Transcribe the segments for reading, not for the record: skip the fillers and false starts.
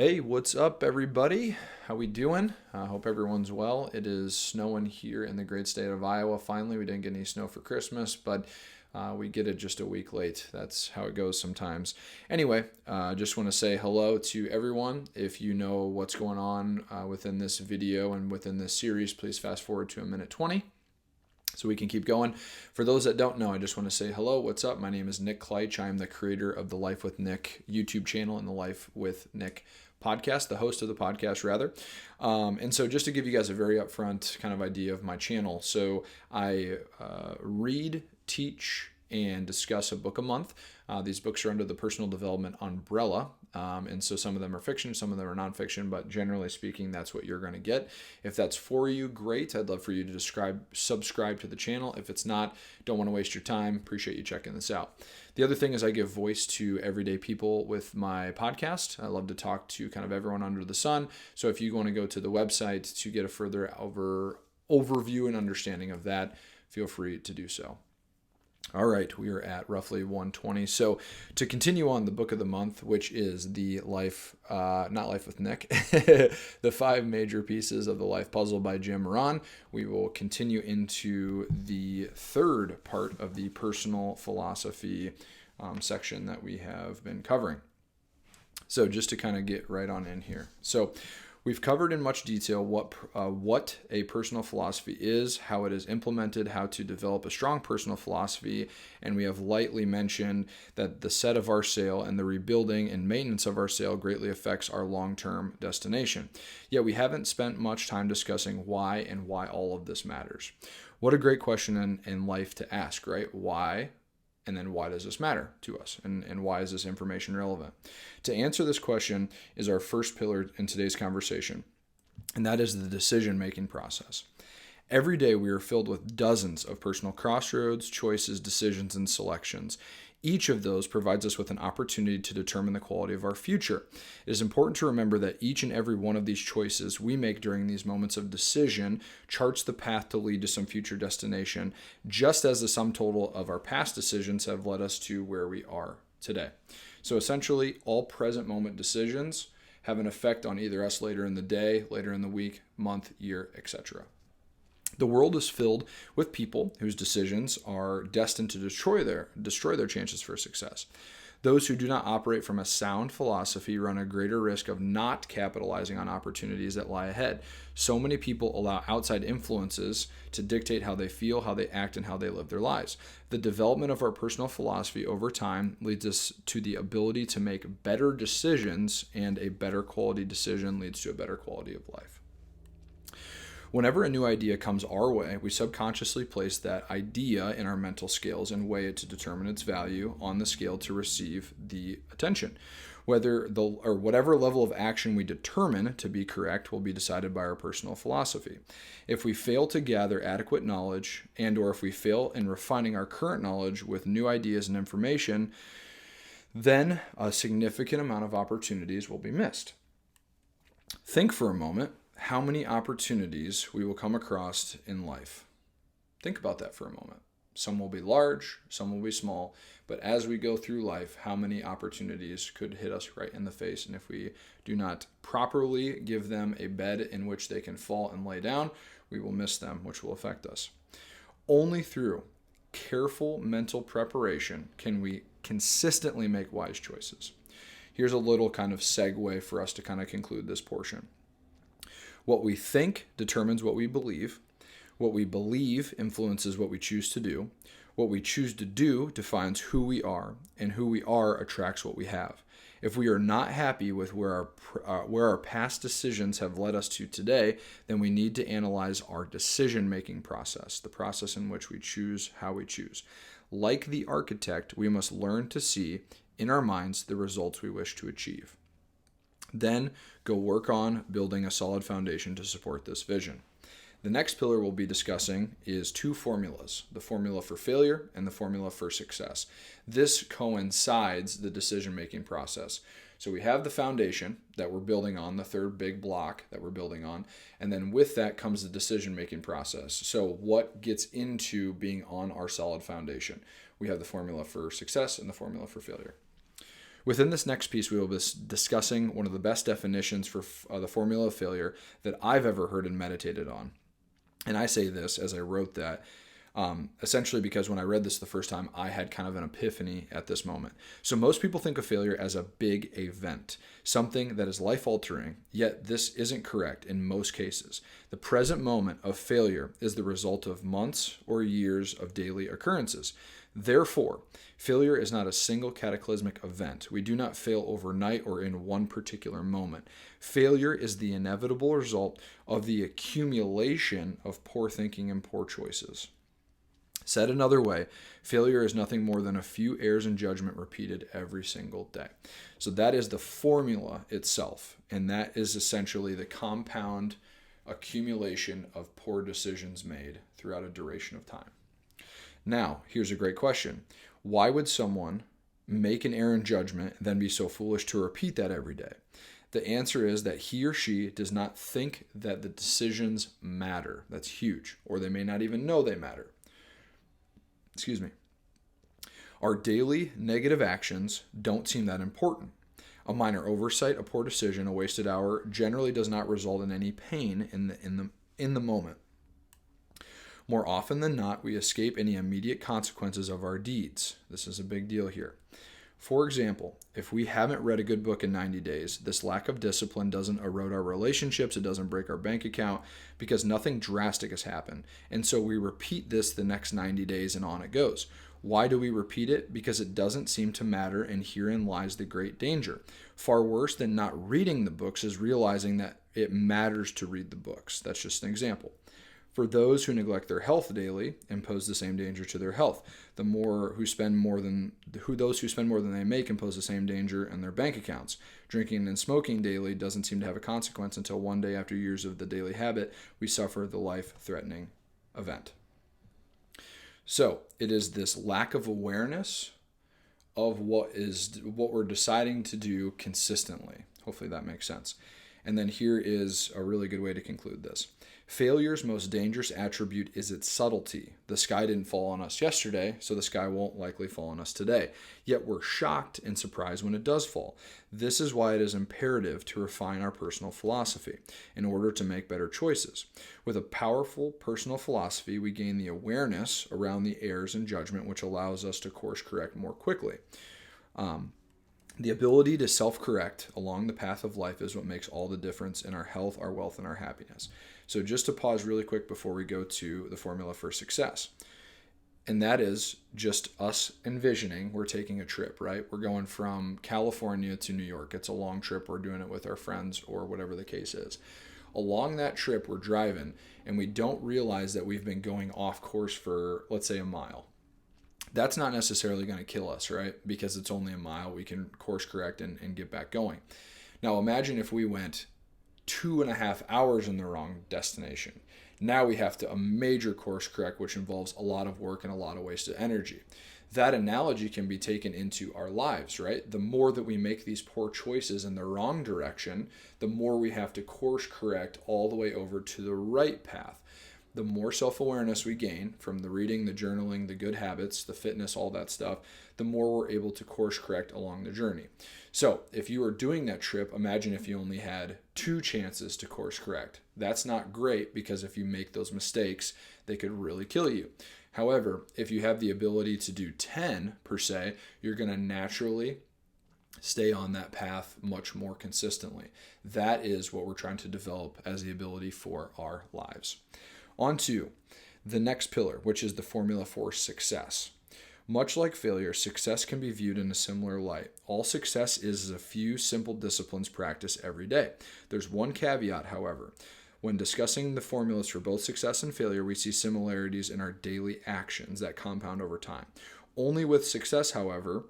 Hey, what's up, everybody? How we doing? I hope everyone's well. It is snowing here in the great state of Iowa. Finally, we didn't get any snow for Christmas, but we get it just a week late. That's how it goes sometimes. Anyway, just want to say hello to everyone. If you know what's going on within this video and within this series, please fast forward to a minute 20 so we can keep going. For those that don't know, I just want to say hello. What's up? My name is Nick Kleitch. I am the creator of the Life with Nick YouTube channel and the Life with Nick podcast, the host of the podcast rather. And so just to give you guys a very upfront kind of idea of my channel. So I read, teach, and discuss a book a month. These books are under the personal development umbrella. And so some of them are fiction, some of them are nonfiction, but generally speaking, that's what you're going to get. If that's for you, great. I'd love for you to subscribe to the channel. If it's not, don't want to waste your time. Appreciate you checking this out. The other thing is I give voice to everyday people with my podcast. I love to talk to kind of everyone under the sun. So if you want to go to the website to get a further overview and understanding of that, feel free to do so. All right, we are at roughly 120. So to continue on the book of the month, which is the not Life with Nick, the 5 major pieces of the life puzzle by Jim Rohn, we will continue into the third part of the personal philosophy section that we have been covering. So just to kind of get right on in here. So we've covered in much detail what a personal philosophy is, how it is implemented, how to develop a strong personal philosophy, and we have lightly mentioned that the set of our sail and the rebuilding and maintenance of our sail greatly affects our long-term destination. Yet we haven't spent much time discussing why and why all of this matters. What a great question in life to ask, right? Why? And then why does this matter to us? And why is this information relevant? To answer this question is our first pillar in today's conversation, and that is the decision-making process. Every day we are filled with dozens of personal crossroads, choices, decisions, and selections. Each of those provides us with an opportunity to determine the quality of our future. It is important to remember that each and every one of these choices we make during these moments of decision charts the path to lead to some future destination, just as the sum total of our past decisions have led us to where we are today. So essentially, all present moment decisions have an effect on either us later in the day, later in the week, month, year, etc. The world is filled with people whose decisions are destined to destroy their chances for success. Those who do not operate from a sound philosophy run a greater risk of not capitalizing on opportunities that lie ahead. So many people allow outside influences to dictate how they feel, how they act, and how they live their lives. The development of our personal philosophy over time leads us to the ability to make better decisions, and a better quality decision leads to a better quality of life. Whenever a new idea comes our way, we subconsciously place that idea in our mental scales and weigh it to determine its value on the scale to receive the attention. Whatever level of action we determine to be correct will be decided by our personal philosophy. If we fail to gather adequate knowledge, or if we fail in refining our current knowledge with new ideas and information, then a significant amount of opportunities will be missed. Think for a moment how many opportunities we will come across in life. Think about that for a moment. Some will be large, some will be small, but as we go through life, how many opportunities could hit us right in the face? And if we do not properly give them a bed in which they can fall and lay down, we will miss them, which will affect us. Only through careful mental preparation can we consistently make wise choices. Here's a little kind of segue for us to kind of conclude this portion. What we think determines what we believe. What we believe influences what we choose to do. What we choose to do defines who we are, and who we are attracts what we have. If we are not happy with where our past decisions have led us to today, then we need to analyze our decision-making process, the process in which we choose how we choose. Like the architect, we must learn to see in our minds the results we wish to achieve. Then go work on building a solid foundation to support this vision. The next pillar we'll be discussing is 2 formulas, the formula for failure and the formula for success. This coincides the decision-making process. So we have the foundation that we're building on, the third big block that we're building on, and then with that comes the decision-making process. So what gets into being on our solid foundation? We have the formula for success and the formula for failure. Within this next piece, we will be discussing one of the best definitions for the formula of failure that I've ever heard and meditated on. And I say this as I wrote that, essentially because when I read this the first time, I had kind of an epiphany at this moment. So most people think of failure as a big event, something that is life-altering, yet this isn't correct in most cases. The present moment of failure is the result of months or years of daily occurrences. Therefore, failure is not a single cataclysmic event. We do not fail overnight or in one particular moment. Failure is the inevitable result of the accumulation of poor thinking and poor choices. Said another way, failure is nothing more than a few errors in judgment repeated every single day. So that is the formula itself, and that is essentially the compound accumulation of poor decisions made throughout a duration of time. Now, here's a great question. Why would someone make an error in judgment and then be so foolish to repeat that every day? The answer is that he or she does not think that the decisions matter. That's huge. Or they may not even know they matter. Excuse me. Our daily negative actions don't seem that important. A minor oversight, a poor decision, a wasted hour generally does not result in any pain in the moment. More often than not, we escape any immediate consequences of our deeds. This is a big deal here. For example, if we haven't read a good book in 90 days, this lack of discipline doesn't erode our relationships, it doesn't break our bank account, because nothing drastic has happened. And so we repeat this the next 90 days and on it goes. Why do we repeat it? Because it doesn't seem to matter, and herein lies the great danger. Far worse than not reading the books is realizing that it matters to read the books. That's just an example. For those who neglect their health daily impose the same danger to their health. Those who spend more than they make impose the same danger in their bank accounts. Drinking and smoking daily doesn't seem to have a consequence until one day after years of the daily habit, we suffer the life-threatening event. So it is this lack of awareness of what we're deciding to do consistently. Hopefully that makes sense. And then here is a really good way to conclude this. Failure's most dangerous attribute is its subtlety. The sky didn't fall on us yesterday, so the sky won't likely fall on us today. Yet we're shocked and surprised when it does fall. This is why it is imperative to refine our personal philosophy in order to make better choices. With a powerful personal philosophy, we gain the awareness around the errors in judgment, which allows us to course correct more quickly. The ability to self-correct along the path of life is what makes all the difference in our health, our wealth, and our happiness. So just to pause really quick before we go to the formula for success. And that is just us envisioning we're taking a trip, right? We're going from California to New York. It's a long trip. We're doing it with our friends or whatever the case is. Along that trip, we're driving, and we don't realize that we've been going off course for, let's say, a mile. That's not necessarily going to kill us, right? Because it's only a mile. We can course correct and get back going. Now imagine if we went 2.5 hours in the wrong destination. Now we have to a major course correct, which involves a lot of work and a lot of wasted energy. That analogy can be taken into our lives, right? The more that we make these poor choices in the wrong direction, the more we have to course correct all the way over to the right path. The more self-awareness we gain from the reading, the journaling, the good habits, the fitness, all that stuff, the more we're able to course correct along the journey. So if you were doing that trip, imagine if you only had 2 chances to course correct. That's not great, because if you make those mistakes, they could really kill you. However, if you have the ability to do 10 per se, you're going to naturally stay on that path much more consistently. That is what we're trying to develop as the ability for our lives. On to the next pillar, which is the formula for success. Much like failure, success can be viewed in a similar light. All success is a few simple disciplines practiced every day. There's one caveat, however. When discussing the formulas for both success and failure, we see similarities in our daily actions that compound over time. Only with success, however,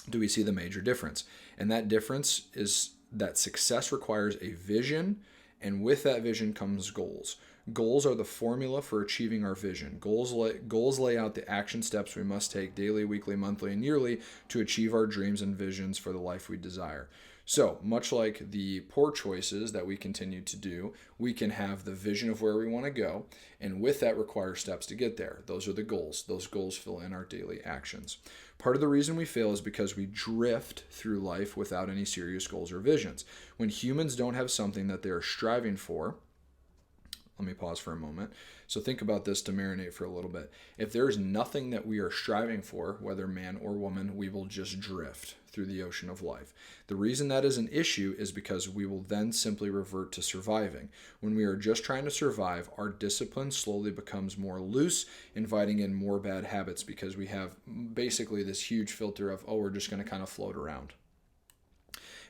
do we see the major difference. And that difference is that success requires a vision, and with that vision comes goals. Goals are the formula for achieving our vision. Goals lay out the action steps we must take daily, weekly, monthly, and yearly to achieve our dreams and visions for the life we desire. So, much like the poor choices that we continue to do, we can have the vision of where we want to go, and with that require steps to get there. Those are the goals. Those goals fill in our daily actions. Part of the reason we fail is because we drift through life without any serious goals or visions. When humans don't have something that they are striving for, let me pause for a moment. So think about this to marinate for a little bit. If there is nothing that we are striving for, whether man or woman, we will just drift through the ocean of life. The reason that is an issue is because we will then simply revert to surviving. When we are just trying to survive, our discipline slowly becomes more loose, inviting in more bad habits because we have basically this huge filter of, we're just going to kind of float around.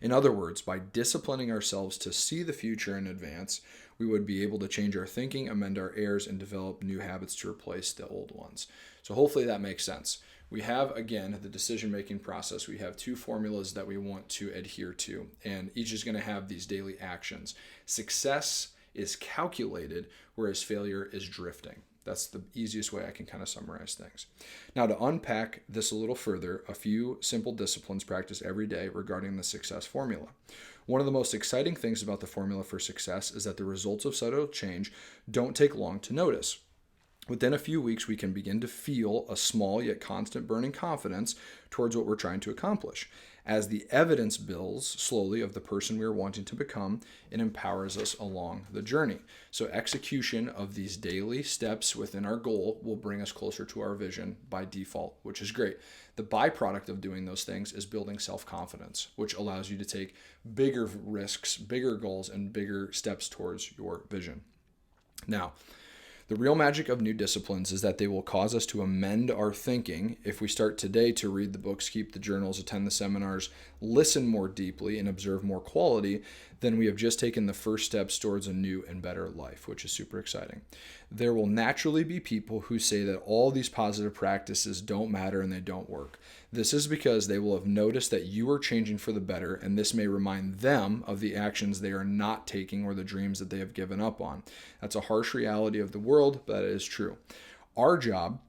In other words, by disciplining ourselves to see the future in advance, we would be able to change our thinking, amend our errors, and develop new habits to replace the old ones. So hopefully that makes sense. We have, again, the decision-making process. We have 2 formulas that we want to adhere to, and each is going to have these daily actions. Success is calculated, whereas failure is drifting. That's the easiest way I can kind of summarize things. Now, to unpack this a little further, a few simple disciplines practiced every day regarding the success formula. One of the most exciting things about the formula for success is that the results of subtle change don't take long to notice. Within a few weeks, we can begin to feel a small yet constant burning confidence towards what we're trying to accomplish. As the evidence builds slowly of the person we are wanting to become, it empowers us along the journey. So execution of these daily steps within our goal will bring us closer to our vision by default, which is great. The byproduct of doing those things is building self-confidence, which allows you to take bigger risks, bigger goals, and bigger steps towards your vision. Now, the real magic of new disciplines is that they will cause us to amend our thinking if we start today to read the books, keep the journals, attend the seminars, listen more deeply, and observe more quality. Then we have just taken the first steps towards a new and better life, which is super exciting. There will naturally be people who say that all these positive practices don't matter and they don't work. This is because they will have noticed that you are changing for the better, and this may remind them of the actions they are not taking or the dreams that they have given up on. That's a harsh reality of the world, but it is true. Our job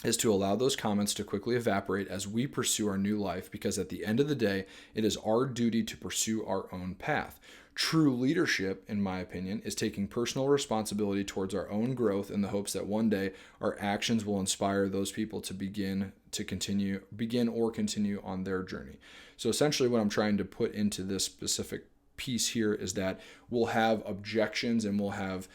is to allow those comments to quickly evaporate as we pursue our new life, because at the end of the day, it is our duty to pursue our own path. True leadership, in my opinion, is taking personal responsibility towards our own growth in the hopes that one day our actions will inspire those people to begin or continue on their journey. So essentially what I'm trying to put into this specific piece here is that we'll have objections and we'll have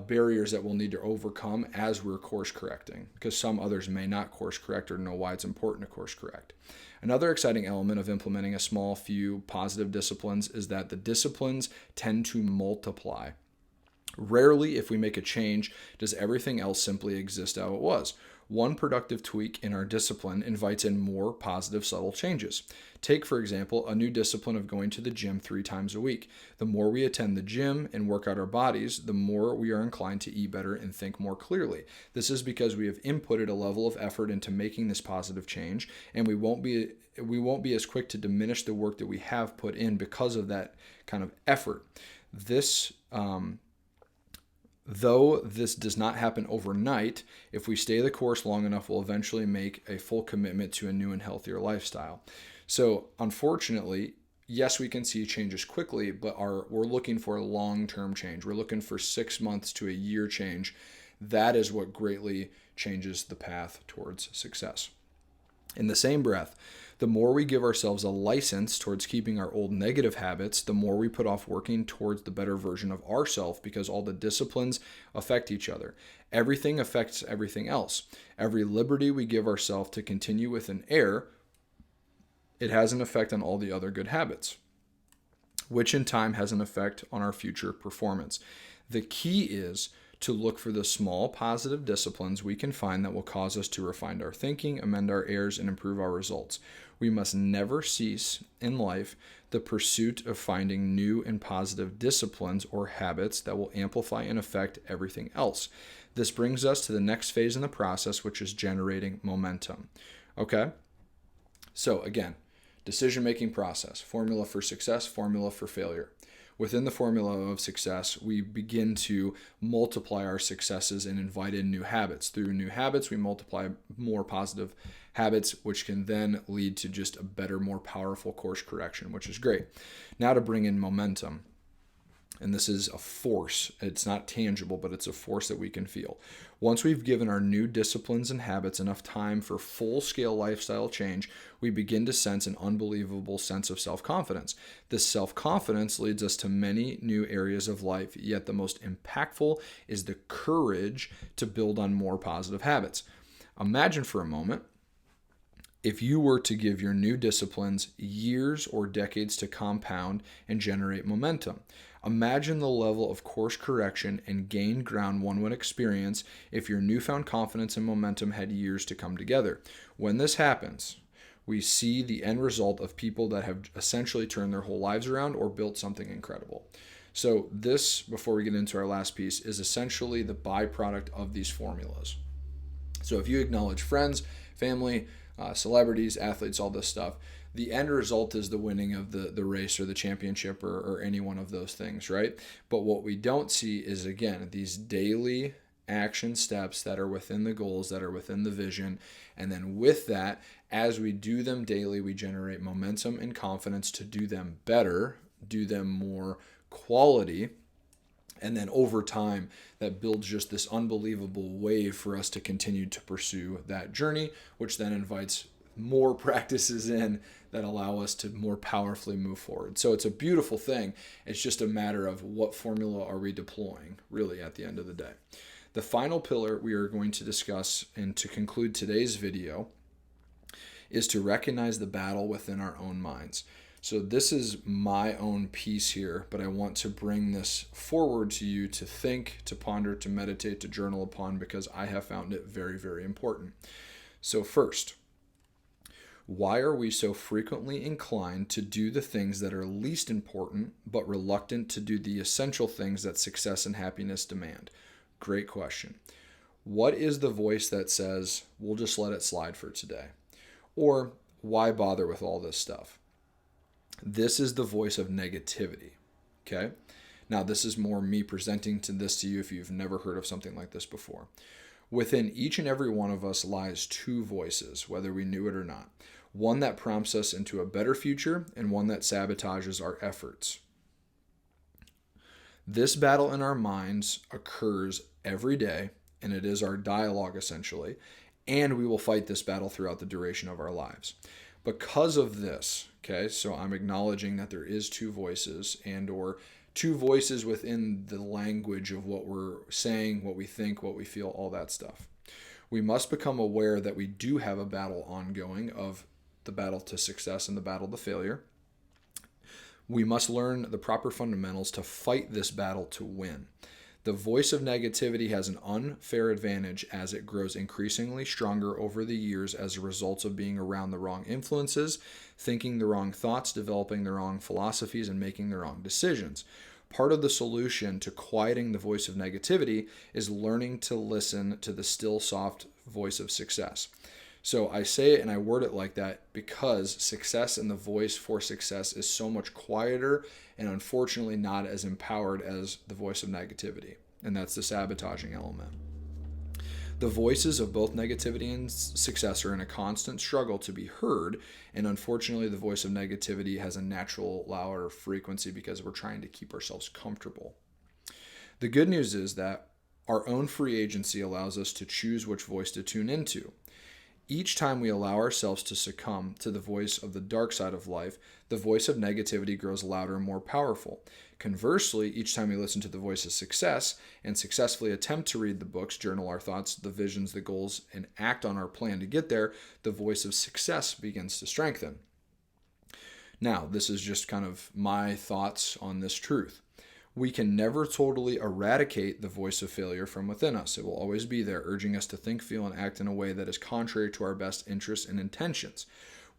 barriers that we'll need to overcome as we're course correcting, because some others may not course correct or know why it's important to course correct. Another exciting element of implementing a small few positive disciplines is that the disciplines tend to multiply. Rarely, if we make a change, does everything else simply exist how it was. One productive tweak in our discipline invites in more positive, subtle changes. Take, for example, a new discipline of going to the gym 3 times a week. The more we attend the gym and work out our bodies, the more we are inclined to eat better and think more clearly. This is because we have inputted a level of effort into making this positive change, and we won't be as quick to diminish the work that we have put in because of that kind of effort. Though this does not happen overnight, if we stay the course long enough, we'll eventually make a full commitment to a new and healthier lifestyle. So unfortunately, yes, we can see changes quickly, but we're looking for long-term change. We're looking for 6 months to a year change. That is what greatly changes the path towards success. In the same breath, the more we give ourselves a license towards keeping our old negative habits, the more we put off working towards the better version of ourselves, because all the disciplines affect each other. Everything affects everything else. Every liberty we give ourselves to continue with an error, it has an effect on all the other good habits, which in time has an effect on our future performance. The key is to look for the small positive disciplines we can find that will cause us to refine our thinking, amend our errors, and improve our results. We must never cease in life the pursuit of finding new and positive disciplines or habits that will amplify and affect everything else. This brings us to the next phase in the process, which is generating momentum. Okay? So again, decision-making process, formula for success, formula for failure. Within the formula of success, we begin to multiply our successes and invite in new habits. Through new habits, we multiply more positive habits, which can then lead to just a better, more powerful course correction, which is great. Now to bring in momentum. And this is a force. It's not tangible, but it's a force that we can feel. Once we've given our new disciplines and habits enough time for full-scale lifestyle change, we begin to sense an unbelievable sense of self-confidence. This self-confidence leads us to many new areas of life, yet the most impactful is the courage to build on more positive habits. Imagine for a moment if you were to give your new disciplines years or decades to compound and generate momentum. Imagine the level of course correction and gained ground one would experience if your newfound confidence and momentum had years to come together. When this happens, we see the end result of people that have essentially turned their whole lives around or built something incredible. So this, before we get into our last piece, is essentially the byproduct of these formulas. So if you acknowledge friends, family, celebrities, athletes, all this stuff, the end result is the winning of the race or the championship or any one of those things, right? But what we don't see is, again, these daily action steps that are within the goals, that are within the vision. And then with that, as we do them daily, we generate momentum and confidence to do them better, do them more quality. And then over time, that builds just this unbelievable wave for us to continue to pursue that journey, which then invites more practices in that allow us to more powerfully move forward. So it's a beautiful thing. It's just a matter of what formula are we deploying, really, at the end of the day. The final pillar we are going to discuss and to conclude today's video is to recognize the battle within our own minds. So this is my own piece here, but I want to bring this forward to you to think, to ponder, to meditate, to journal upon, because I have found it very, very important. So first, why are we so frequently inclined to do the things that are least important, but reluctant to do the essential things that success and happiness demand? Great question. What is the voice that says, we'll just let it slide for today? Or why bother with all this stuff? This is the voice of negativity, okay? Now, this is more me presenting this to you if you've never heard of something like this before. Within each and every one of us lies two voices, whether we knew it or not. One that prompts us into a better future and one that sabotages our efforts. This battle in our minds occurs every day, and it is our dialogue essentially, and we will fight this battle throughout the duration of our lives. Because of this, okay, so I'm acknowledging that there is two voices and or two voices within the language of what we're saying, what we think, what we feel, all that stuff. We must become aware that we do have a battle ongoing of the battle to success and the battle to failure. We must learn the proper fundamentals to fight this battle to win. The voice of negativity has an unfair advantage as it grows increasingly stronger over the years as a result of being around the wrong influences, thinking the wrong thoughts, developing the wrong philosophies, and making the wrong decisions. Part of the solution to quieting the voice of negativity is learning to listen to the still, soft voice of success. So I say it and I word it like that because success and the voice for success is so much quieter and unfortunately not as empowered as the voice of negativity. And that's the sabotaging element. The voices of both negativity and success are in a constant struggle to be heard. And unfortunately, the voice of negativity has a natural louder frequency because we're trying to keep ourselves comfortable. The good news is that our own free agency allows us to choose which voice to tune into. Each time we allow ourselves to succumb to the voice of the dark side of life, the voice of negativity grows louder and more powerful. Conversely, each time we listen to the voice of success and successfully attempt to read the books, journal our thoughts, the visions, the goals, and act on our plan to get there, the voice of success begins to strengthen. Now, this is just kind of my thoughts on this truth. We can never totally eradicate the voice of failure from within us. It will always be there, urging us to think, feel, and act in a way that is contrary to our best interests and intentions.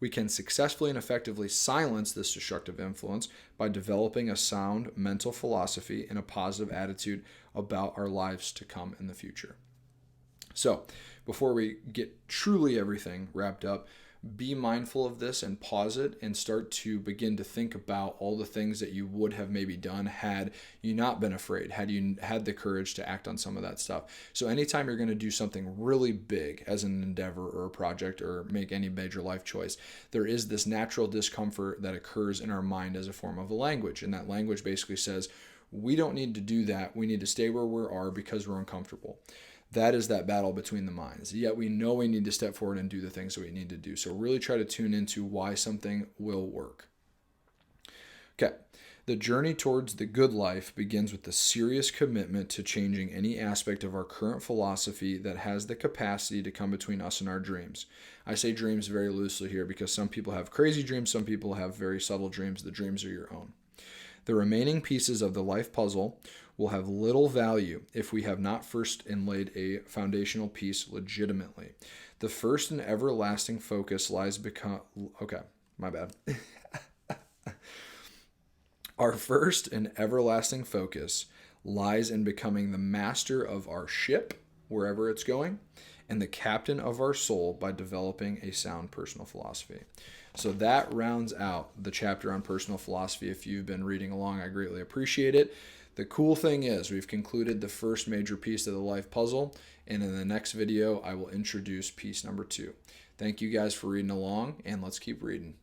We can successfully and effectively silence this destructive influence by developing a sound mental philosophy and a positive attitude about our lives to come in the future. So, before we get truly everything wrapped up, be mindful of this and pause it and start to begin to think about all the things that you would have maybe done had you not been afraid, had you had the courage to act on some of that stuff. So anytime you're going to do something really big as an endeavor or a project or make any major life choice, there is this natural discomfort that occurs in our mind as a form of a language. And that language basically says, we don't need to do that. We need to stay where we are because we're uncomfortable. That is that battle between the minds. Yet we know we need to step forward and do the things that we need to do. So really try to tune into why something will work. Okay. The journey towards the good life begins with the serious commitment to changing any aspect of our current philosophy that has the capacity to come between us and our dreams. I say dreams very loosely here because some people have crazy dreams, some people have very subtle dreams. The dreams are your own. The remaining pieces of the life puzzle will have little value if we have not first inlaid a foundational piece legitimately. The first and everlasting focus lies Our first and everlasting focus lies in becoming the master of our ship, wherever it's going, and the captain of our soul by developing a sound personal philosophy. So that rounds out the chapter on personal philosophy. If you've been reading along, I greatly appreciate it. The cool thing is we've concluded the first major piece of the life puzzle, and in the next video, I will introduce piece number 2. Thank you guys for reading along, and let's keep reading.